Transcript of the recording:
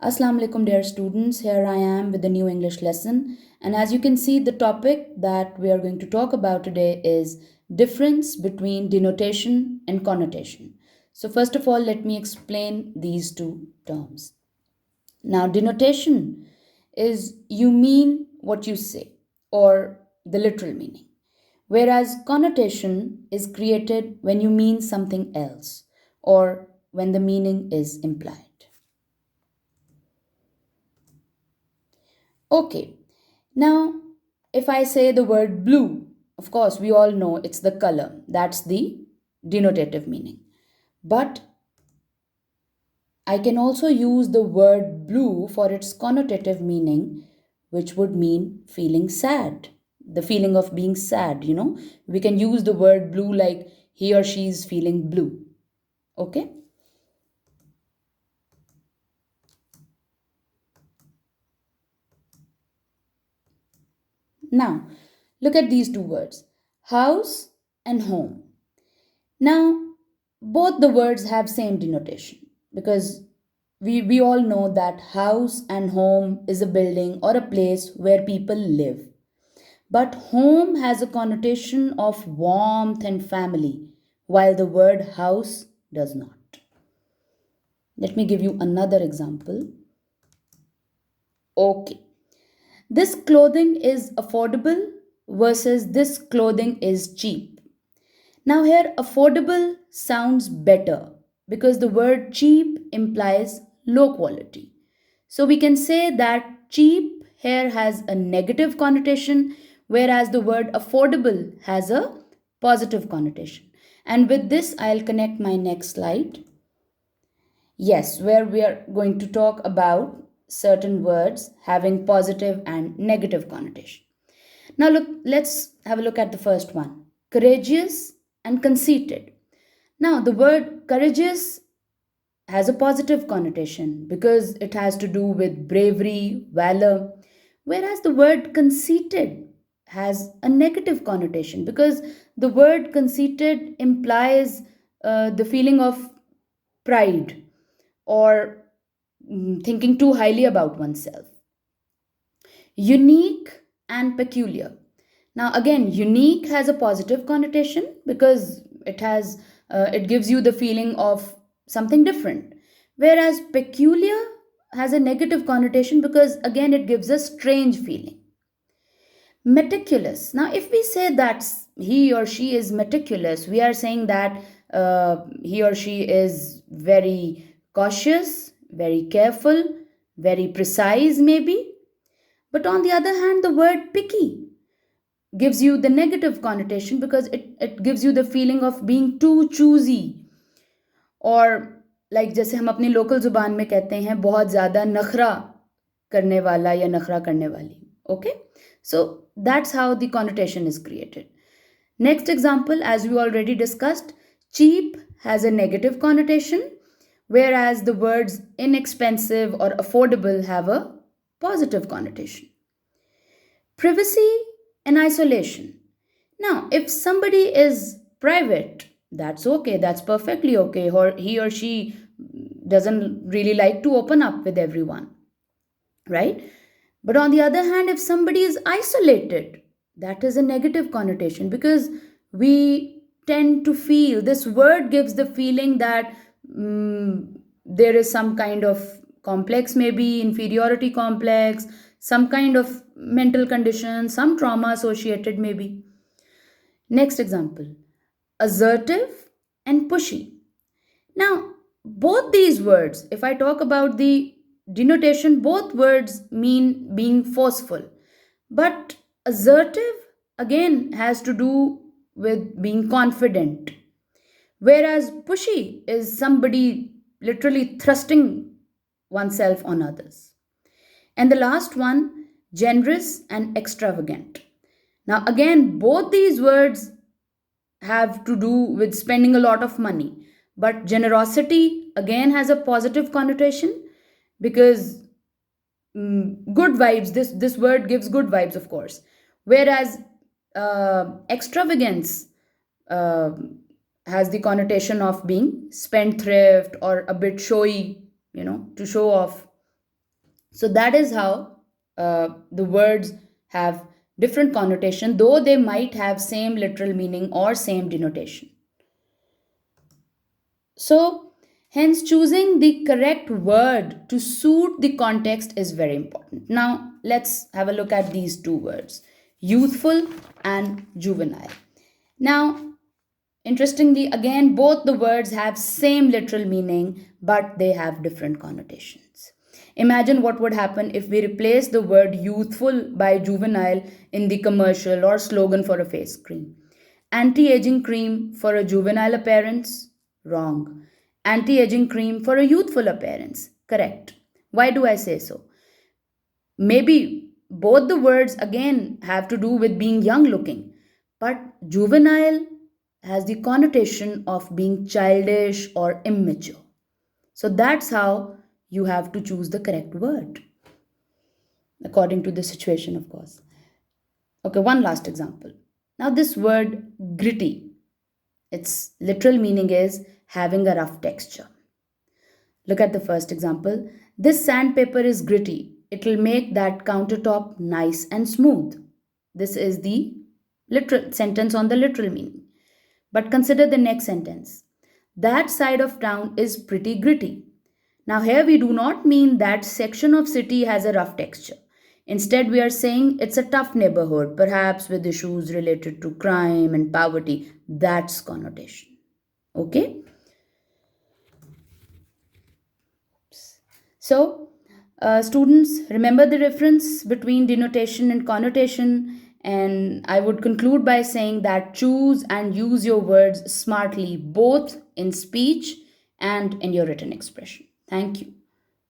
Assalamu alaikum, dear students. Here I am with a new English lesson. And as you can see, the topic that we are going to talk about today is difference between denotation and connotation. So, first of all, let me explain these two terms. Now, denotation is you mean what you say, or the literal meaning, whereas connotation is created when you mean something else, or when the meaning is implied. Okay, now if I say the word blue, of course, we all know it's the color. That's the denotative meaning. But I can also use the word blue for its connotative meaning, which would mean feeling sad. The feeling of being sad. We can use the word blue like he or she is feeling blue. Okay? Now, look at these two words, house and home. Now, both the words have same denotation because we all know that house and home is a building or a place where people live. But home has a connotation of warmth and family, while the word house does not. Let me give you another example. Okay. This clothing is affordable versus this clothing is cheap. Now, here, affordable sounds better because the word cheap implies low quality. So, we can say that cheap here has a negative connotation, whereas the word affordable has a positive connotation. And with this, I'll connect my next slide. Yes, where we are going to talk about certain words having positive and negative connotation. Now, look, let's have a look at the first one, courageous and conceited. Now, the word courageous has a positive connotation because it has to do with bravery, valor, whereas the word conceited has a negative connotation because the word conceited implies the feeling of pride or thinking too highly about oneself. Unique and peculiar. Now, again, unique has a positive connotation because it gives you the feeling of something different, whereas peculiar has a negative connotation because again it gives a strange feeling. Meticulous. Now, if we say that he or she is meticulous, we are saying that he or she is very cautious, very careful, very precise, maybe. But on the other hand, the word picky gives you the negative connotation because it gives you the feeling of being too choosy, और like जैसे हम अपनी local ज़ुबान में कहते हैं बहुत ज़्यादा नखरा करने वाला या नखरा करने वाली. Okay, so that's how the connotation is created. Next example, as we already discussed, cheap has a negative connotation, whereas the words inexpensive or affordable have a positive connotation. Privacy and isolation. Now, if somebody is private, that's okay, that's perfectly okay, or he or she doesn't really like to open up with everyone, right? But on the other hand, if somebody is isolated, that is a negative connotation because we tend to feel this word gives the feeling that there is some kind of complex, maybe inferiority complex, some kind of mental condition, some trauma associated, maybe. Next example, assertive and pushy. Now, both these words, if I talk about the denotation, both words mean being forceful. But assertive again has to do with being confident, whereas pushy is somebody literally thrusting oneself on others. And the last one, generous and extravagant. Now, again, both these words have to do with spending a lot of money. But generosity again has a positive connotation because good vibes, this word gives good vibes, of course. Whereas extravagance uh, has the connotation of being spendthrift or a bit showy, to show off. So that is how the words have different connotation, though they might have same literal meaning or same denotation. So, hence, choosing the correct word to suit the context is very important. Now, let's have a look at these two words, youthful and juvenile. Now, interestingly, again, both the words have same literal meaning, but they have different connotations. Imagine what would happen if we replace the word youthful by juvenile in the commercial or slogan for a face cream. Anti aging cream for a juvenile appearance? Wrong. Anti aging cream for a youthful appearance? Correct. Why do I say so? Maybe both the words again have to do with being young looking, but juvenile has the connotation of being childish or immature. So that's how you have to choose the correct word, according to the situation, of course. Okay, one last example. Now, this word gritty, its literal meaning is having a rough texture. Look at the first example. This sandpaper is gritty. It will make that countertop nice and smooth. This is the literal sentence on the literal meaning. But consider the next sentence. That side of town is pretty gritty. Now, here we do not mean that section of city has a rough texture. Instead, we are saying it's a tough neighborhood, perhaps with issues related to crime and poverty. That's connotation. Okay? So, students, remember the difference between denotation and connotation. And I would conclude by saying that choose and use your words smartly, both in speech and in your written expression. Thank you.